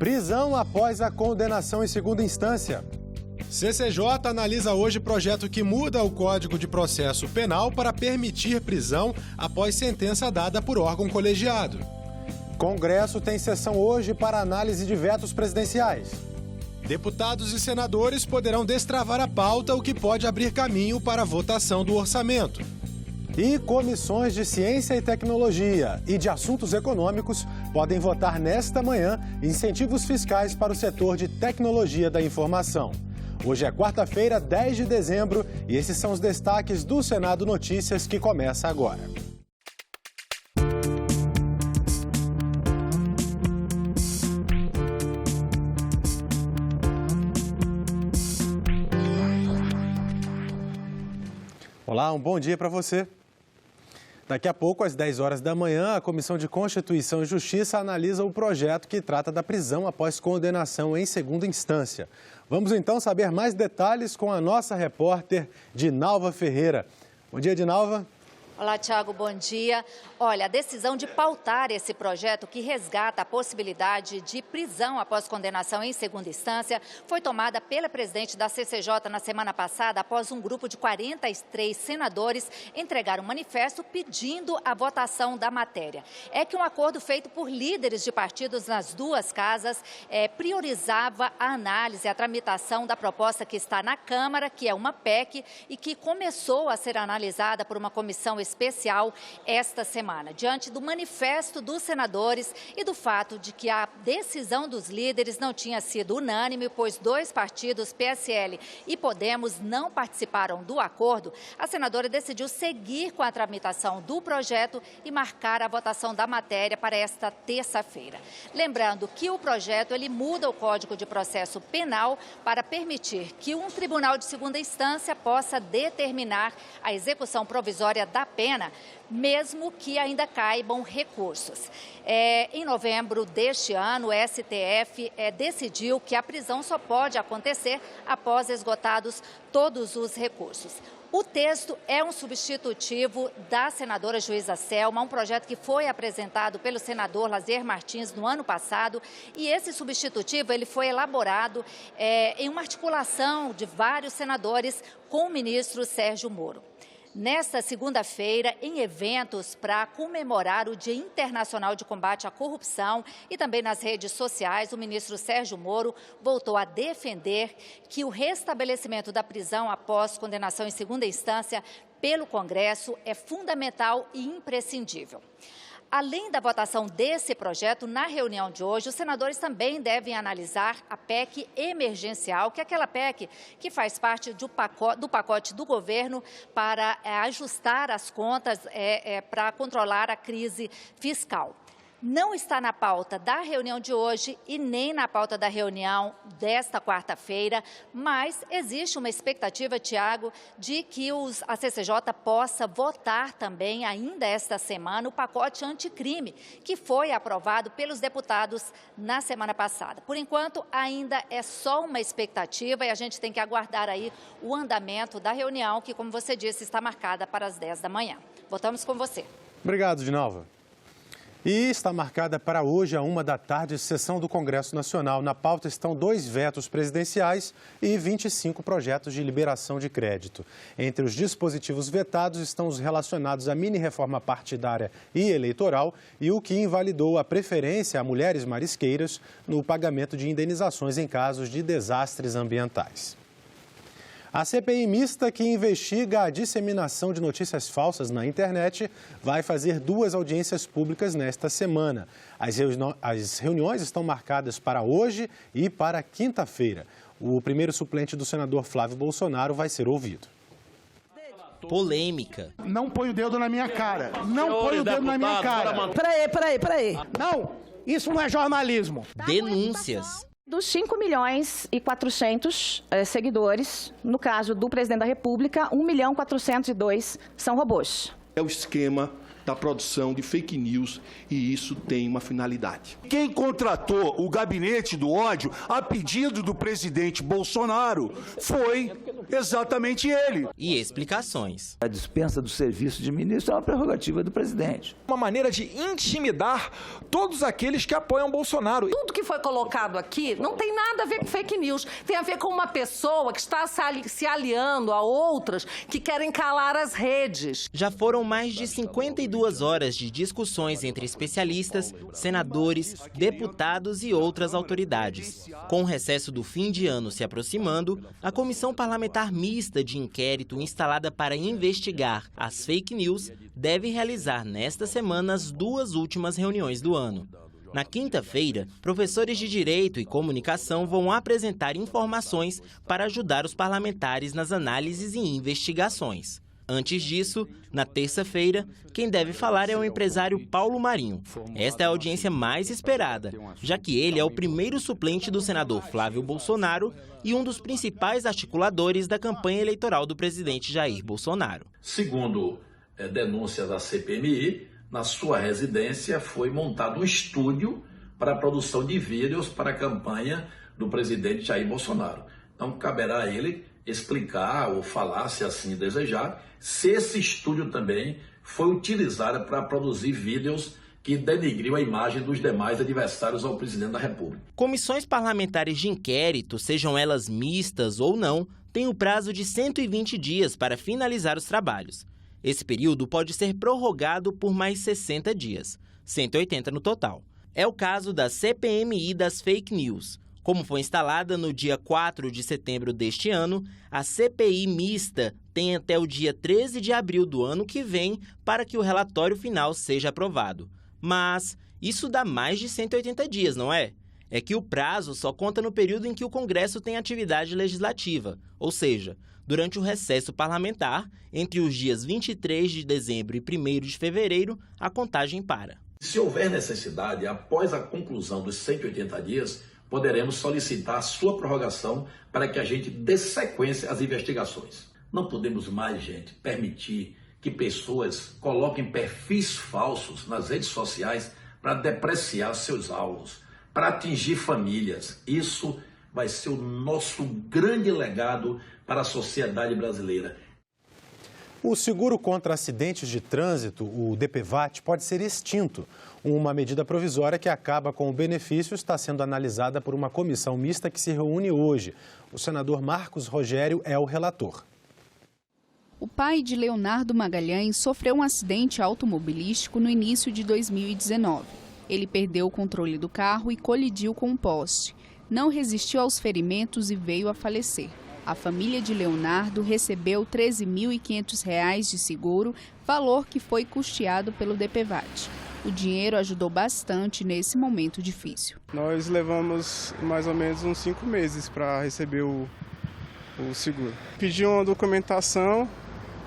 Prisão após a condenação em segunda instância. CCJ analisa hoje projeto que muda o Código de Processo Penal para permitir prisão após sentença dada por órgão colegiado. Congresso tem sessão hoje para análise de vetos presidenciais. Deputados e senadores poderão destravar a pauta, o que pode abrir caminho para a votação do orçamento. E comissões de Ciência e Tecnologia e de Assuntos Econômicos podem votar nesta manhã incentivos fiscais para o setor de tecnologia da informação. Hoje é quarta-feira, 10 de dezembro, e esses são os destaques do Senado Notícias que começa agora. Olá, um bom dia para você. Daqui a pouco, às 10 horas da manhã, a Comissão de Constituição e Justiça analisa o projeto que trata da prisão após condenação em segunda instância. Vamos então saber mais detalhes com a nossa repórter Dinalva Ferreira. Bom dia, Dinalva. Olá, Tiago, bom dia. Olha, a decisão de pautar esse projeto que resgata a possibilidade de prisão após condenação em segunda instância foi tomada pela presidente da CCJ na semana passada, após um grupo de 43 senadores entregar um manifesto pedindo a votação da matéria. É que um acordo feito por líderes de partidos nas duas casas priorizava a análise, a tramitação da proposta que está na Câmara, que é uma PEC e que começou a ser analisada por uma comissão especial esta semana. Diante do manifesto dos senadores e do fato de que a decisão dos líderes não tinha sido unânime, pois dois partidos, PSL e Podemos, não participaram do acordo, a senadora decidiu seguir com a tramitação do projeto e marcar a votação da matéria para esta terça-feira. Lembrando que o projeto ele muda o Código de Processo Penal para permitir que um tribunal de segunda instância possa determinar a execução provisória da pena, mesmo que ainda caibam recursos. Em novembro deste ano, o STF decidiu que a prisão só pode acontecer após esgotados todos os recursos. O texto é um substitutivo da senadora Juíza Selma, um projeto que foi apresentado pelo senador Lazier Martins no ano passado, e esse substitutivo ele foi elaborado em uma articulação de vários senadores com o ministro Sérgio Moro. Nesta segunda-feira, em eventos para comemorar o Dia Internacional de Combate à Corrupção e também nas redes sociais, o ministro Sérgio Moro voltou a defender que o restabelecimento da prisão após condenação em segunda instância pelo Congresso é fundamental e imprescindível. Além da votação desse projeto, na reunião de hoje, os senadores também devem analisar a PEC emergencial, que é aquela PEC que faz parte do pacote do governo para ajustar as contas, para controlar a crise fiscal. Não está na pauta da reunião de hoje e nem na pauta da reunião desta quarta-feira, mas existe uma expectativa, Tiago, de que a CCJ possa votar também, ainda esta semana, o pacote anticrime, que foi aprovado pelos deputados na semana passada. Por enquanto, ainda é só uma expectativa e a gente tem que aguardar aí o andamento da reunião, que, como você disse, está marcada para as 10 da manhã. Voltamos com você. Obrigado, Dinalva. E está marcada para hoje, à 1 da tarde, sessão do Congresso Nacional. Na pauta estão 2 vetos presidenciais e 25 projetos de liberação de crédito. Entre os dispositivos vetados estão os relacionados à mini-reforma partidária e eleitoral e o que invalidou a preferência a mulheres marisqueiras no pagamento de indenizações em casos de desastres ambientais. A CPI mista que investiga a disseminação de notícias falsas na internet vai fazer 2 audiências públicas nesta semana. As reuniões estão marcadas para hoje e para quinta-feira. O primeiro suplente do senador Flávio Bolsonaro vai ser ouvido. Polêmica. Não põe o dedo na minha cara. Não põe o dedo na minha cara. Peraí. Não, isso não é jornalismo. Denúncias. Dos 5.400.000 seguidores, no caso do presidente da República, 1.402.000 são robôs. É o esquema da produção de fake news, e isso tem uma finalidade. Quem contratou o gabinete do ódio a pedido do presidente Bolsonaro foi exatamente ele. E explicações. A dispensa do serviço de ministro é uma prerrogativa do presidente. Uma maneira de intimidar todos aqueles que apoiam Bolsonaro. Tudo que foi colocado aqui não tem nada a ver com fake news. Tem a ver com uma pessoa que está se aliando a outras que querem calar as redes. Já foram mais de 52 horas de discussões entre especialistas, senadores, deputados e outras autoridades. Com o recesso do fim de ano se aproximando, a Comissão Parlamentar Mista de Inquérito instalada para investigar as fake news deve realizar nesta semana as 2 últimas reuniões do ano. Na quinta-feira, professores de Direito e Comunicação vão apresentar informações para ajudar os parlamentares nas análises e investigações. Antes disso, na terça-feira, quem deve falar é o empresário Paulo Marinho. Esta é a audiência mais esperada, já que ele é o primeiro suplente do senador Flávio Bolsonaro e um dos principais articuladores da campanha eleitoral do presidente Jair Bolsonaro. Segundo denúncias da CPMI, na sua residência foi montado um estúdio para a produção de vídeos para a campanha do presidente Jair Bolsonaro. Então, caberá a ele explicar ou falar, se assim desejar, se esse estúdio também foi utilizado para produzir vídeos que denigriam a imagem dos demais adversários ao presidente da República. Comissões parlamentares de inquérito, sejam elas mistas ou não, têm o prazo de 120 dias para finalizar os trabalhos. Esse período pode ser prorrogado por mais 60 dias, 180 no total. É o caso da CPMI das fake news. Como foi instalada no dia 4 de setembro deste ano, a CPI mista tem até o dia 13 de abril do ano que vem para que o relatório final seja aprovado. Mas isso dá mais de 180 dias, não é? É que o prazo só conta no período em que o Congresso tem atividade legislativa, ou seja, durante o recesso parlamentar, entre os dias 23 de dezembro e 1º de fevereiro, a contagem para. Se houver necessidade, após a conclusão dos 180 dias, poderemos solicitar a sua prorrogação para que a gente dê sequência às investigações. Não podemos mais, gente, permitir que pessoas coloquem perfis falsos nas redes sociais para depreciar seus alvos, para atingir famílias. Isso vai ser o nosso grande legado para a sociedade brasileira. O seguro contra acidentes de trânsito, o DPVAT, pode ser extinto. Uma medida provisória que acaba com o benefício está sendo analisada por uma comissão mista que se reúne hoje. O senador Marcos Rogério é o relator. O pai de Leonardo Magalhães sofreu um acidente automobilístico no início de 2019. Ele perdeu o controle do carro e colidiu com um poste. Não resistiu aos ferimentos e veio a falecer. A família de Leonardo recebeu R$ 13.500 de seguro, valor que foi custeado pelo DPVAT. O dinheiro ajudou bastante nesse momento difícil. Nós levamos mais ou menos uns 5 meses para receber o seguro. Pedi uma documentação,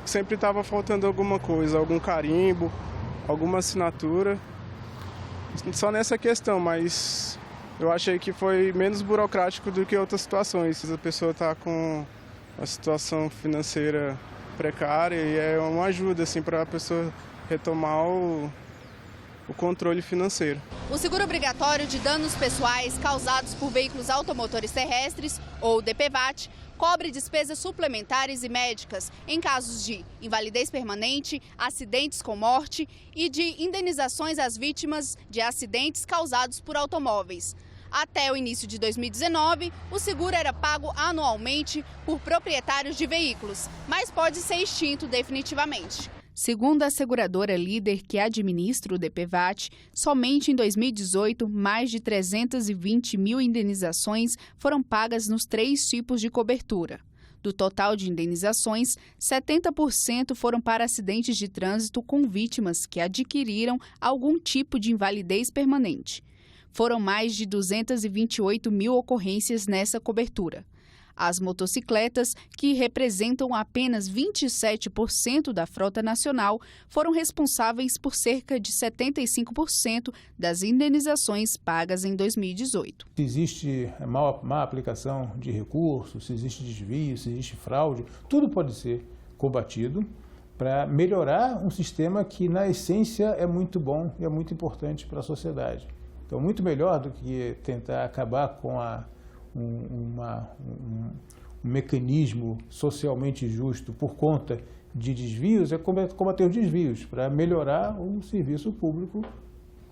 sempre estava faltando alguma coisa, algum carimbo, alguma assinatura. Só nessa questão, mas eu achei que foi menos burocrático do que outras situações. A pessoa está com uma situação financeira precária e é uma ajuda assim, para a pessoa retomar o controle financeiro. O seguro obrigatório de danos pessoais causados por veículos automotores terrestres, ou DPVAT, cobre despesas suplementares e médicas em casos de invalidez permanente, acidentes com morte e de indenizações às vítimas de acidentes causados por automóveis. Até o início de 2019, o seguro era pago anualmente por proprietários de veículos, mas pode ser extinto definitivamente. Segundo a seguradora líder que administra o DPVAT, somente em 2018, mais de 320 mil indenizações foram pagas nos 3 tipos de cobertura. Do total de indenizações, 70% foram para acidentes de trânsito com vítimas que adquiriram algum tipo de invalidez permanente. Foram mais de 228 mil ocorrências nessa cobertura. As motocicletas, que representam apenas 27% da frota nacional, foram responsáveis por cerca de 75% das indenizações pagas em 2018. Se existe má aplicação de recursos, se existe desvio, se existe fraude, tudo pode ser combatido para melhorar um sistema que, na essência, é muito bom e é muito importante para a sociedade. Então, muito melhor do que tentar acabar com um mecanismo socialmente justo por conta de desvios, é combater os desvios, para melhorar um serviço público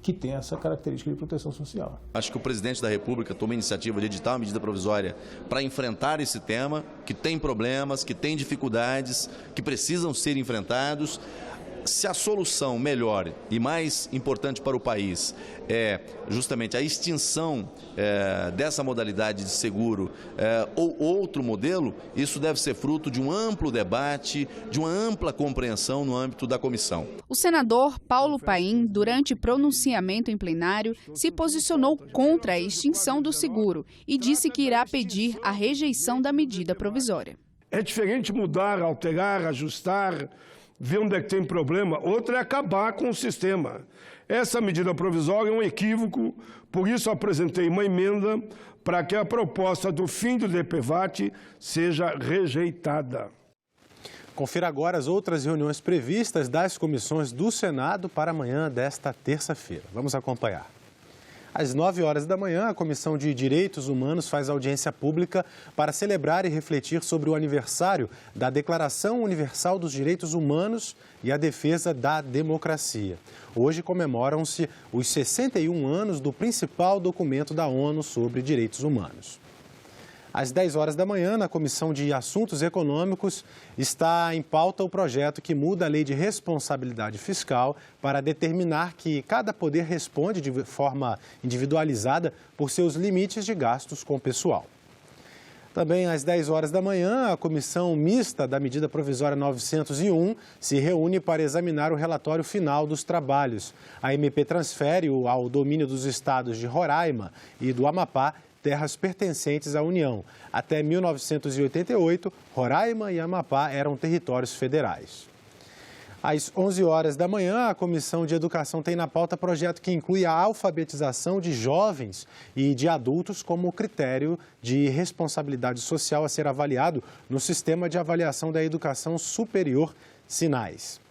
que tem essa característica de proteção social. Acho que o presidente da República tomou a iniciativa de editar uma medida provisória para enfrentar esse tema, que tem problemas, que tem dificuldades, que precisam ser enfrentados. Se a solução melhor e mais importante para o país é justamente a extinção dessa modalidade de seguro ou outro modelo, isso deve ser fruto de um amplo debate, de uma ampla compreensão no âmbito da comissão. O senador Paulo Paim, durante pronunciamento em plenário, se posicionou contra a extinção do seguro e disse que irá pedir a rejeição da medida provisória. É diferente mudar, alterar, ajustar, ver onde é que tem problema, outra é acabar com o sistema. Essa medida provisória é um equívoco, por isso apresentei uma emenda para que a proposta do fim do DPVAT seja rejeitada. Confira agora as outras reuniões previstas das comissões do Senado para amanhã desta terça-feira. Vamos acompanhar. Às 9 horas da manhã, a Comissão de Direitos Humanos faz audiência pública para celebrar e refletir sobre o aniversário da Declaração Universal dos Direitos Humanos e a defesa da democracia. Hoje comemoram-se os 61 anos do principal documento da ONU sobre direitos humanos. Às 10 horas da manhã, na Comissão de Assuntos Econômicos, está em pauta o projeto que muda a Lei de Responsabilidade Fiscal para determinar que cada poder responde de forma individualizada por seus limites de gastos com o pessoal. Também às 10 horas da manhã, a Comissão Mista da Medida Provisória 901 se reúne para examinar o relatório final dos trabalhos. A MP transfere ao domínio dos estados de Roraima e do Amapá terras pertencentes à União. Até 1988, Roraima e Amapá eram territórios federais. Às 11 horas da manhã, a Comissão de Educação tem na pauta projeto que inclui a alfabetização de jovens e de adultos como critério de responsabilidade social a ser avaliado no Sistema de Avaliação da Educação Superior, SINAES.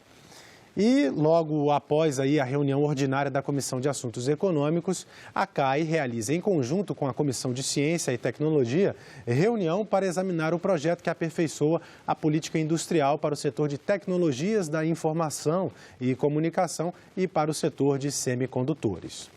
E logo após a reunião ordinária da Comissão de Assuntos Econômicos, a CAI realiza, em conjunto com a Comissão de Ciência e Tecnologia, reunião para examinar o projeto que aperfeiçoa a política industrial para o setor de tecnologias da informação e comunicação e para o setor de semicondutores.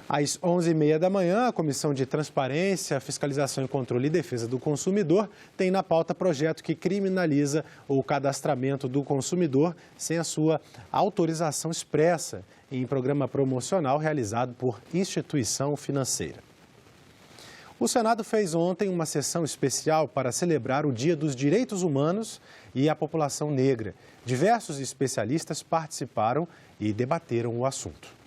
Às 11h30 da manhã, a Comissão de Transparência, Fiscalização e Controle e Defesa do Consumidor tem na pauta projeto que criminaliza o cadastramento do consumidor sem a sua autorização expressa em programa promocional realizado por instituição financeira. O Senado fez ontem uma sessão especial para celebrar o Dia dos Direitos Humanos e a população negra. Diversos especialistas participaram e debateram o assunto.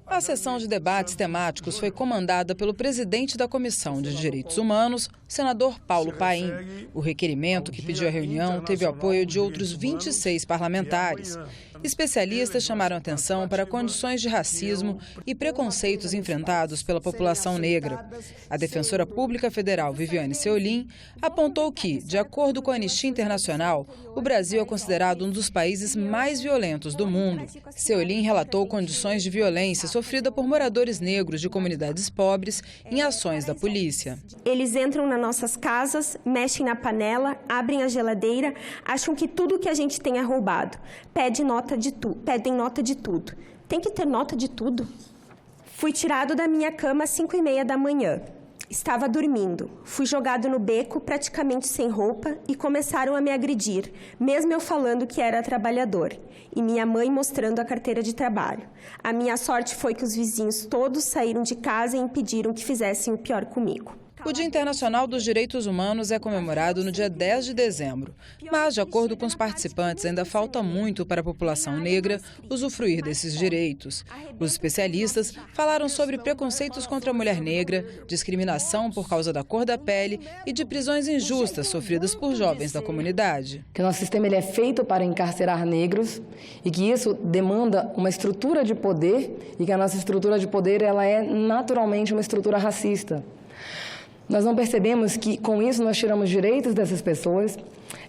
A sessão de debates temáticos foi comandada pelo presidente da Comissão de Direitos Humanos, senador Paulo Paim. O requerimento que pediu a reunião teve o apoio de outros 26 parlamentares. Especialistas chamaram atenção para condições de racismo e preconceitos enfrentados pela população negra. A defensora pública federal Viviane Seolim apontou que, de acordo com a Anistia Internacional, o Brasil é considerado um dos países mais violentos do mundo. Seolim relatou condições de violência sofrida por moradores negros de comunidades pobres em ações da polícia. Eles entram nas nossas casas, mexem na panela, abrem a geladeira, acham que tudo que a gente tem é roubado. Pedem nota de tudo. Tem que ter nota de tudo. Fui tirado da minha cama às 5h30 da manhã. Estava dormindo. Fui jogado no beco, praticamente sem roupa, e começaram a me agredir, mesmo eu falando que era trabalhador. E minha mãe mostrando a carteira de trabalho. A minha sorte foi que os vizinhos todos saíram de casa e impediram que fizessem o pior comigo. O Dia Internacional dos Direitos Humanos é comemorado no dia 10 de dezembro. Mas, de acordo com os participantes, ainda falta muito para a população negra usufruir desses direitos. Os especialistas falaram sobre preconceitos contra a mulher negra, discriminação por causa da cor da pele e de prisões injustas sofridas por jovens da comunidade. Que o nosso sistema ele é feito para encarcerar negros e que isso demanda uma estrutura de poder e que a nossa estrutura de poder ela é naturalmente uma estrutura racista. Nós não percebemos que, com isso, nós tiramos direitos dessas pessoas,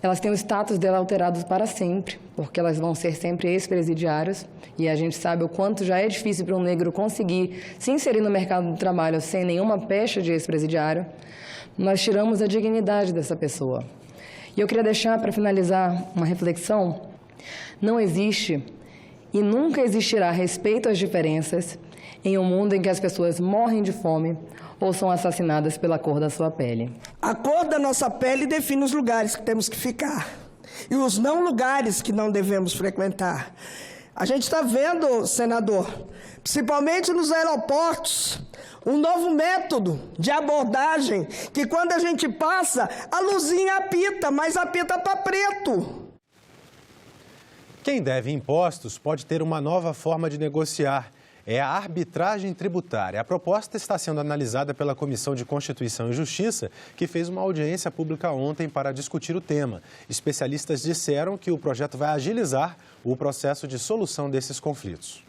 elas têm o status dela alterados para sempre, porque elas vão ser sempre ex-presidiários, e a gente sabe o quanto já é difícil para um negro conseguir se inserir no mercado do trabalho sem nenhuma pecha de ex-presidiário. Nós tiramos a dignidade dessa pessoa. E eu queria deixar, para finalizar, uma reflexão. Não existe e nunca existirá respeito às diferenças em um mundo em que as pessoas morrem de fome ou são assassinadas pela cor da sua pele. A cor da nossa pele define os lugares que temos que ficar e os não lugares que não devemos frequentar. A gente está vendo, senador, principalmente nos aeroportos, um novo método de abordagem que quando a gente passa, a luzinha apita, mas apita para preto. Quem deve impostos pode ter uma nova forma de negociar. É a arbitragem tributária. A proposta está sendo analisada pela Comissão de Constituição e Justiça, que fez uma audiência pública ontem para discutir o tema. Especialistas disseram que o projeto vai agilizar o processo de solução desses conflitos.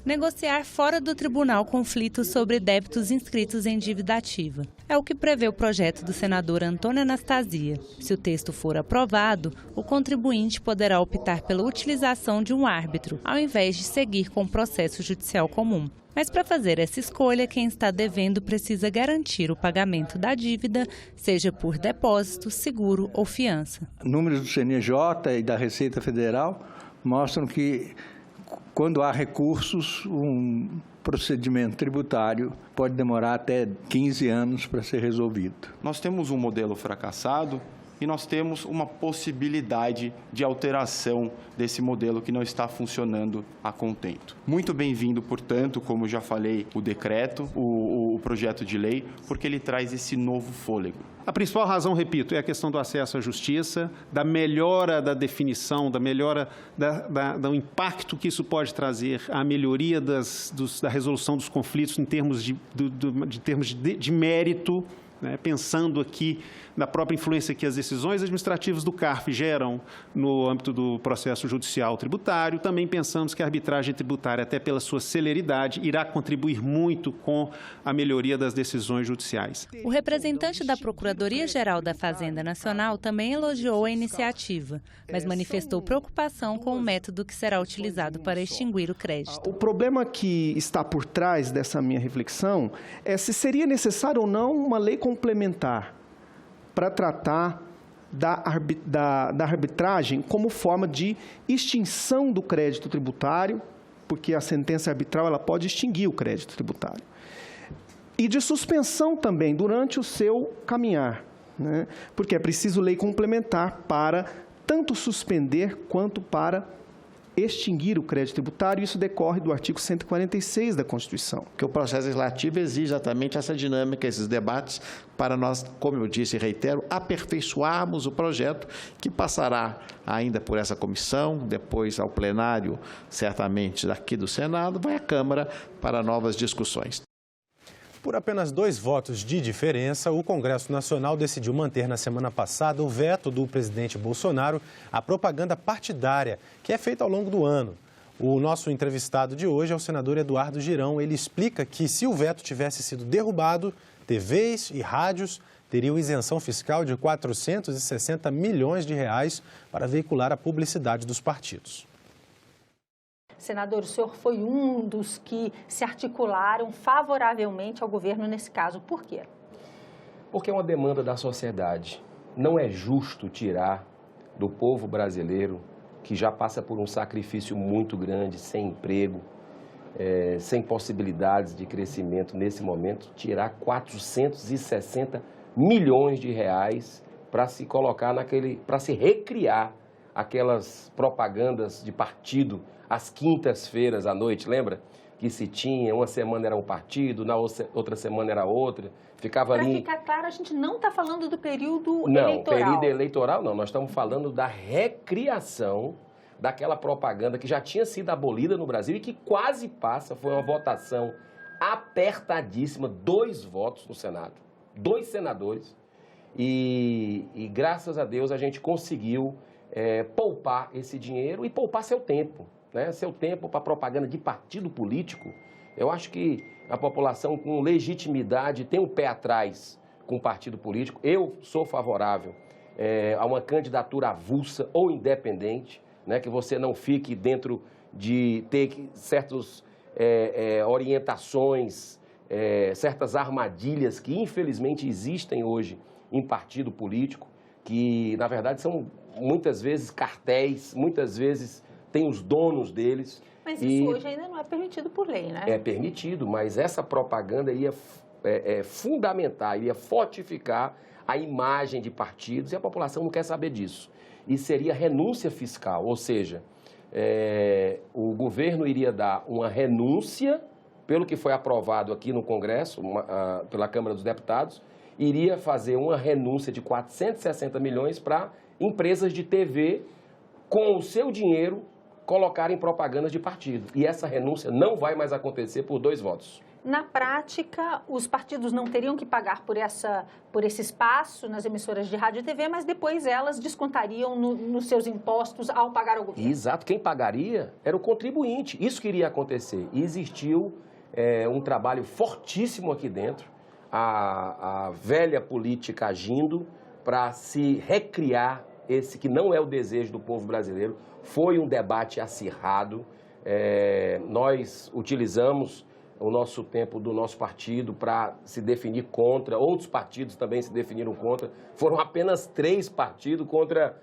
Negociar fora do tribunal conflitos sobre débitos inscritos em dívida ativa. É o que prevê o projeto do senador Antônio Anastasia. Se o texto for aprovado, o contribuinte poderá optar pela utilização de um árbitro, ao invés de seguir com o processo judicial comum. Mas para fazer essa escolha, quem está devendo precisa garantir o pagamento da dívida, seja por depósito, seguro ou fiança. Números do CNJ e da Receita Federal mostram que, quando há recursos, um procedimento tributário pode demorar até 15 anos para ser resolvido. Nós temos um modelo fracassado e nós temos uma possibilidade de alteração desse modelo que não está funcionando a contento. Muito bem-vindo, portanto, como já falei, o decreto, o projeto de lei, porque ele traz esse novo fôlego. A principal razão, repito, é a questão do acesso à justiça, da melhora da definição, da melhora do impacto que isso pode trazer à melhoria da resolução dos conflitos em termos de mérito, né, pensando aqui na própria influência que as decisões administrativas do CARF geram no âmbito do processo judicial tributário. Também pensamos que a arbitragem tributária, até pela sua celeridade, irá contribuir muito com a melhoria das decisões judiciais. O representante da Procuradoria-Geral da Fazenda Nacional também elogiou a iniciativa, mas manifestou preocupação com o método que será utilizado para extinguir o crédito. O problema que está por trás dessa minha reflexão é se seria necessário ou não uma lei complementar para tratar da arbitragem como forma de extinção do crédito tributário, porque a sentença arbitral ela pode extinguir o crédito tributário, e de suspensão também durante o seu caminhar, né? Porque é preciso lei complementar para tanto suspender quanto para extinguir o crédito tributário. Isso decorre do artigo 146 da Constituição. Porque o processo legislativo exige exatamente essa dinâmica, esses debates, para nós, como eu disse e reitero, aperfeiçoarmos o projeto que passará ainda por essa comissão, depois ao plenário, certamente daqui do Senado, vai à Câmara para novas discussões. Por apenas 2 votos de diferença, o Congresso Nacional decidiu manter na semana passada o veto do presidente Bolsonaro à propaganda partidária, que é feita ao longo do ano. O nosso entrevistado de hoje é o senador Eduardo Girão. Ele explica que, se o veto tivesse sido derrubado, TVs e rádios teriam isenção fiscal de R$ 460 milhões para veicular a publicidade dos partidos. Senador, o senhor foi um dos que se articularam favoravelmente ao governo nesse caso. Por quê? Porque é uma demanda da sociedade. Não é justo tirar do povo brasileiro, que já passa por um sacrifício muito grande, sem emprego, sem possibilidades de crescimento nesse momento, tirar 460 milhões de reais para se colocar para se recriar aquelas propagandas de partido às quintas-feiras à noite, lembra? Que se tinha, uma semana era um partido, na outra semana era outra, ficava ali... Para ficar claro, a gente não está falando do período eleitoral. Não, período eleitoral não, nós estamos falando da recriação daquela propaganda que já tinha sido abolida no Brasil e que quase passa, foi uma votação apertadíssima, 2 votos no Senado, 2 senadores, e graças a Deus a gente conseguiu poupar esse dinheiro e poupar seu tempo. Né, seu tempo para propaganda de partido político. Eu acho que a população com legitimidade tem um pé atrás com partido político. Eu sou favorável a uma candidatura avulsa ou independente, né, que você não fique dentro de ter certas orientações, certas armadilhas que infelizmente existem hoje em partido político, que na verdade são muitas vezes cartéis, muitas vezes tem os donos deles. Mas isso hoje ainda não é permitido por lei, né? É permitido, mas essa propaganda ia fundamentar, ia fortificar a imagem de partidos e a população não quer saber disso. E seria renúncia fiscal, ou seja, o governo iria dar uma renúncia, pelo que foi aprovado aqui no Congresso, pela Câmara dos Deputados, iria fazer uma renúncia de 460 milhões para empresas de TV, com o seu dinheiro, colocarem propagandas de partido. E essa renúncia não vai mais acontecer por 2 votos. Na prática, os partidos não teriam que pagar por esse espaço nas emissoras de rádio e TV, mas depois elas descontariam nos seus impostos ao pagar ao governo. Exato. Quem pagaria era o contribuinte. Isso que iria acontecer. E existiu um trabalho fortíssimo aqui dentro, a velha política agindo para se recriar esse que não é o desejo do povo brasileiro. Foi um debate acirrado. Nós utilizamos o nosso tempo do nosso partido para se definir contra, outros partidos também se definiram contra, foram apenas 3 partidos contra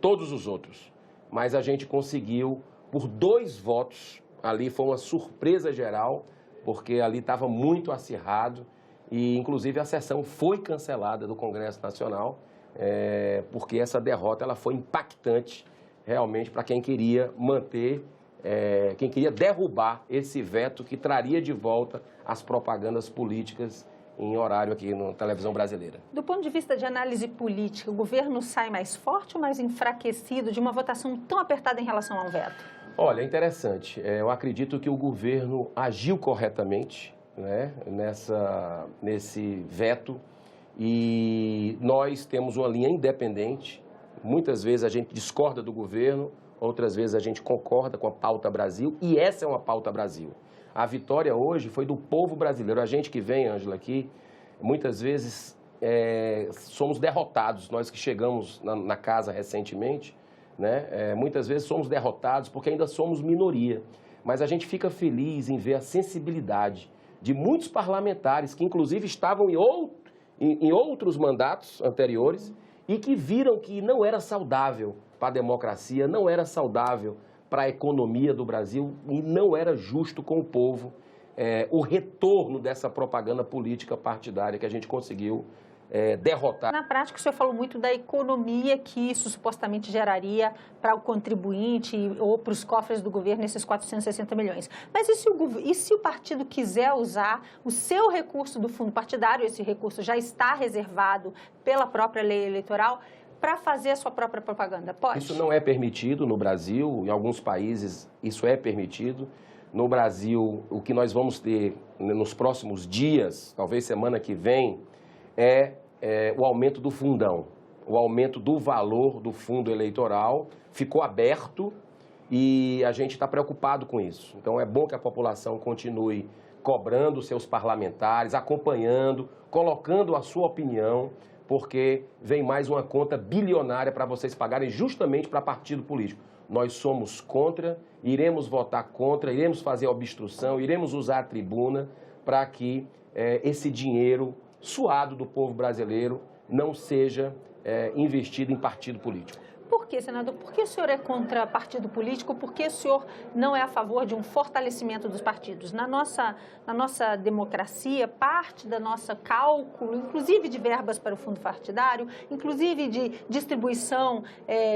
todos os outros, mas a gente conseguiu por 2 votos, ali foi uma surpresa geral, porque ali estava muito acirrado e inclusive a sessão foi cancelada do Congresso Nacional, porque essa derrota ela foi impactante realmente para quem queria manter, quem queria derrubar esse veto que traria de volta as propagandas políticas em horário aqui na televisão brasileira. Do ponto de vista de análise política, o governo sai mais forte ou mais enfraquecido de uma votação tão apertada em relação ao veto? Olha, é interessante. Eu acredito que o governo agiu corretamente, né, nesse veto e nós temos uma linha independente. Muitas vezes a gente discorda do governo, outras vezes a gente concorda com a pauta Brasil, e essa é uma pauta Brasil. A vitória hoje foi do povo brasileiro. A gente que vem, Ângela, aqui, muitas vezes somos derrotados. Nós que chegamos na casa recentemente, né, muitas vezes somos derrotados porque ainda somos minoria. Mas a gente fica feliz em ver a sensibilidade de muitos parlamentares que, inclusive, estavam em outros mandatos anteriores e que viram que não era saudável para a democracia, não era saudável para a economia do Brasil e não era justo com o povo o retorno dessa propaganda política partidária que a gente conseguiu derrotar. Na prática, o senhor falou muito da economia que isso supostamente geraria para o contribuinte ou para os cofres do governo, esses 460 milhões. Mas e se o partido quiser usar o seu recurso do fundo partidário, esse recurso já está reservado pela própria lei eleitoral, para fazer a sua própria propaganda? Pode? Isso não é permitido no Brasil, em alguns países isso é permitido. No Brasil, o que nós vamos ter nos próximos dias, talvez semana que vem, é o aumento do fundão, o aumento do valor do fundo eleitoral. Ficou aberto e a gente está preocupado com isso. Então é bom que a população continue cobrando seus parlamentares, acompanhando, colocando a sua opinião, porque vem mais uma conta bilionária para vocês pagarem justamente para partido político. Nós somos contra, iremos votar contra, iremos fazer obstrução, iremos usar a tribuna para que esse dinheiro suado do povo brasileiro não seja investido em partido político. Por que, senador? Por que o senhor é contra partido político? Por que o senhor não é a favor de um fortalecimento dos partidos? Na nossa democracia, parte da nossa cálculo, inclusive de verbas para o fundo partidário, inclusive de distribuição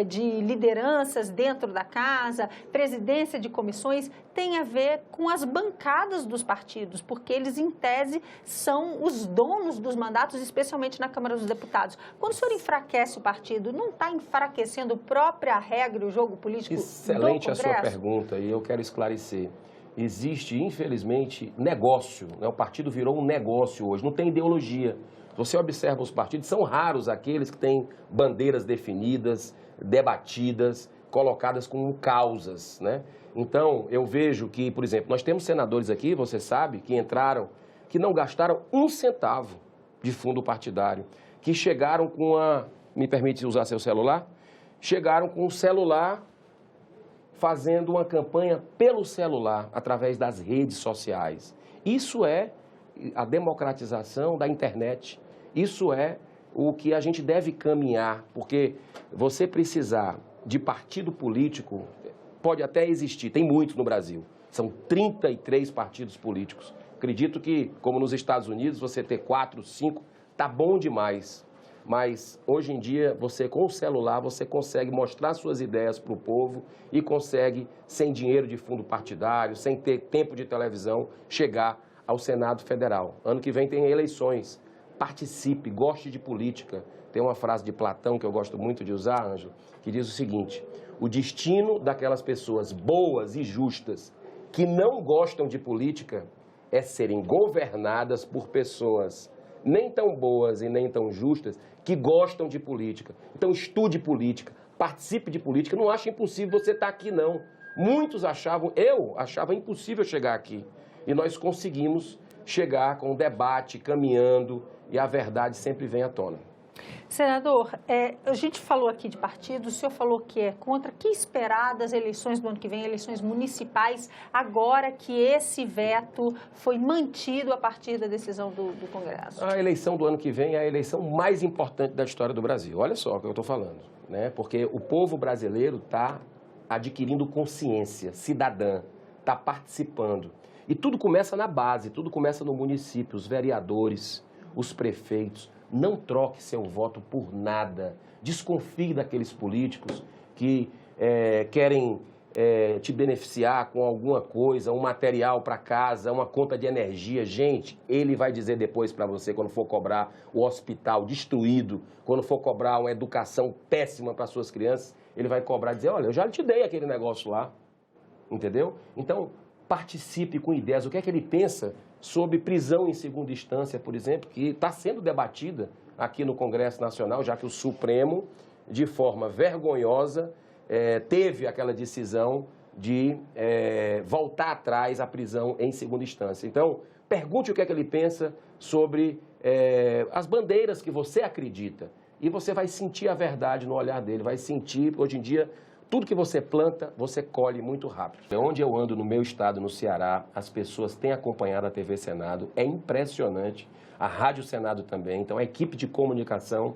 de lideranças dentro da casa, presidência de comissões, tem a ver com as bancadas dos partidos, porque eles, em tese, são os donos dos mandatos, especialmente na Câmara dos Deputados. Quando o senhor enfraquece o partido, não está enfraquecendo a própria regra e o jogo político do Congresso? Excelente a sua pergunta e eu quero esclarecer. Existe, infelizmente, negócio, né? O partido virou um negócio hoje, não tem ideologia. Você observa os partidos, são raros aqueles que têm bandeiras definidas, debatidas, colocadas como causas, né? Então, eu vejo que, por exemplo, nós temos senadores aqui, você sabe, que entraram, que não gastaram 1 centavo de fundo partidário, que chegaram com me permite usar seu celular? Chegaram com o celular fazendo uma campanha pelo celular, através das redes sociais. Isso é a democratização da internet, isso é o que a gente deve caminhar, porque você precisar de partido político, pode até existir, tem muitos no Brasil, são 33 partidos políticos. Acredito que, como nos Estados Unidos, você ter 4, 5, tá bom demais. Mas, hoje em dia, você com o celular, você consegue mostrar suas ideias para o povo e consegue, sem dinheiro de fundo partidário, sem ter tempo de televisão, chegar ao Senado Federal. Ano que vem tem eleições. Participe, goste de política. Tem uma frase de Platão que eu gosto muito de usar, Ângelo, que diz o seguinte: o destino daquelas pessoas boas e justas que não gostam de política é serem governadas por pessoas nem tão boas e nem tão justas que gostam de política. Então estude política, participe de política. Não ache impossível você estar aqui, não. Muitos achavam, eu achava impossível chegar aqui. E nós conseguimos chegar com o debate, caminhando, e a verdade sempre vem à tona. Senador, a gente falou aqui de partidos, o senhor falou que é contra. Que esperar das eleições do ano que vem, eleições municipais, agora que esse veto foi mantido a partir da decisão do Congresso? A eleição do ano que vem é a eleição mais importante da história do Brasil. Olha só o que eu estou falando, né? Porque o povo brasileiro está adquirindo consciência cidadã, está participando. E tudo começa na base, tudo começa no município, os vereadores, os prefeitos. Não troque seu voto por nada. Desconfie daqueles políticos que querem te beneficiar com alguma coisa, um material para casa, uma conta de energia. Gente, ele vai dizer depois para você, quando for cobrar o hospital destruído, quando for cobrar uma educação péssima para suas crianças, ele vai cobrar e dizer: olha, eu já te dei aquele negócio lá. Entendeu? Então, participe com ideias. O que é que ele pensa sobre prisão em segunda instância, por exemplo, que está sendo debatida aqui no Congresso Nacional, já que o Supremo, de forma vergonhosa, teve aquela decisão de voltar atrás a prisão em segunda instância. Então, pergunte o que é que ele pensa sobre as bandeiras que você acredita, e você vai sentir a verdade no olhar dele, vai sentir, hoje em dia, tudo que você planta, você colhe muito rápido. Onde eu ando no meu estado, no Ceará, as pessoas têm acompanhado a TV Senado, é impressionante. A Rádio Senado também. Então, a equipe de comunicação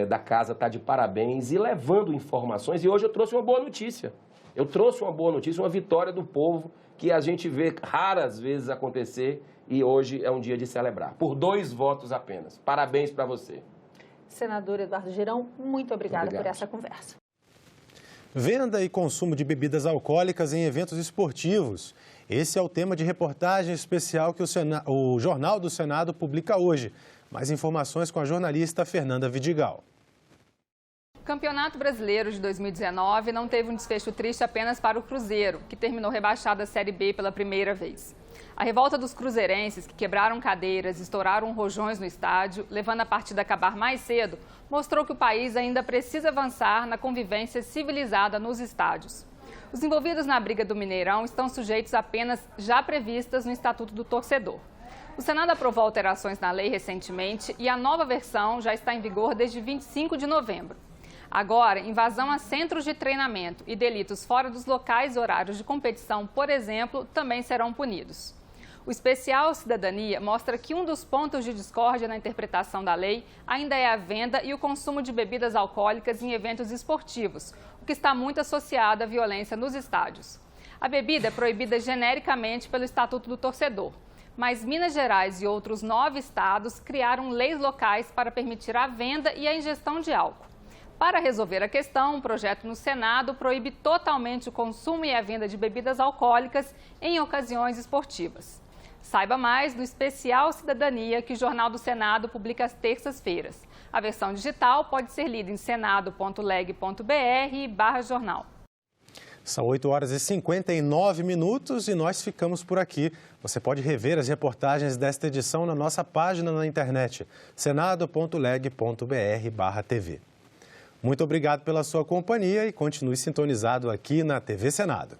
da casa está de parabéns e levando informações. E hoje eu trouxe uma boa notícia. Eu trouxe uma boa notícia, uma vitória do povo, que a gente vê raras vezes acontecer, e hoje é um dia de celebrar. Por 2 votos apenas. Parabéns para você. Senador Eduardo Girão, muito obrigada por essa conversa. Venda e consumo de bebidas alcoólicas em eventos esportivos. Esse é o tema de reportagem especial que o Jornal do Senado publica hoje. Mais informações com a jornalista Fernanda Vidigal. O Campeonato Brasileiro de 2019 não teve um desfecho triste apenas para o Cruzeiro, que terminou rebaixado à Série B pela primeira vez. A revolta dos cruzeirenses, que quebraram cadeiras e estouraram rojões no estádio, levando a partida a acabar mais cedo, mostrou que o país ainda precisa avançar na convivência civilizada nos estádios. Os envolvidos na briga do Mineirão estão sujeitos a penas já previstas no Estatuto do Torcedor. O Senado aprovou alterações na lei recentemente e a nova versão já está em vigor desde 25 de novembro. Agora, invasão a centros de treinamento e delitos fora dos locais e horários de competição, por exemplo, também serão punidos. O especial Cidadania mostra que um dos pontos de discórdia na interpretação da lei ainda é a venda e o consumo de bebidas alcoólicas em eventos esportivos, o que está muito associado à violência nos estádios. A bebida é proibida genericamente pelo Estatuto do Torcedor, mas Minas Gerais e outros 9 estados criaram leis locais para permitir a venda e a ingestão de álcool. Para resolver a questão, um projeto no Senado proíbe totalmente o consumo e a venda de bebidas alcoólicas em ocasiões esportivas. Saiba mais no especial Cidadania que o Jornal do Senado publica às terças-feiras. A versão digital pode ser lida em senado.leg.br/jornal. São 8h59 e nós ficamos por aqui. Você pode rever as reportagens desta edição na nossa página na internet, senado.leg.br/tv. Muito obrigado pela sua companhia e continue sintonizado aqui na TV Senado.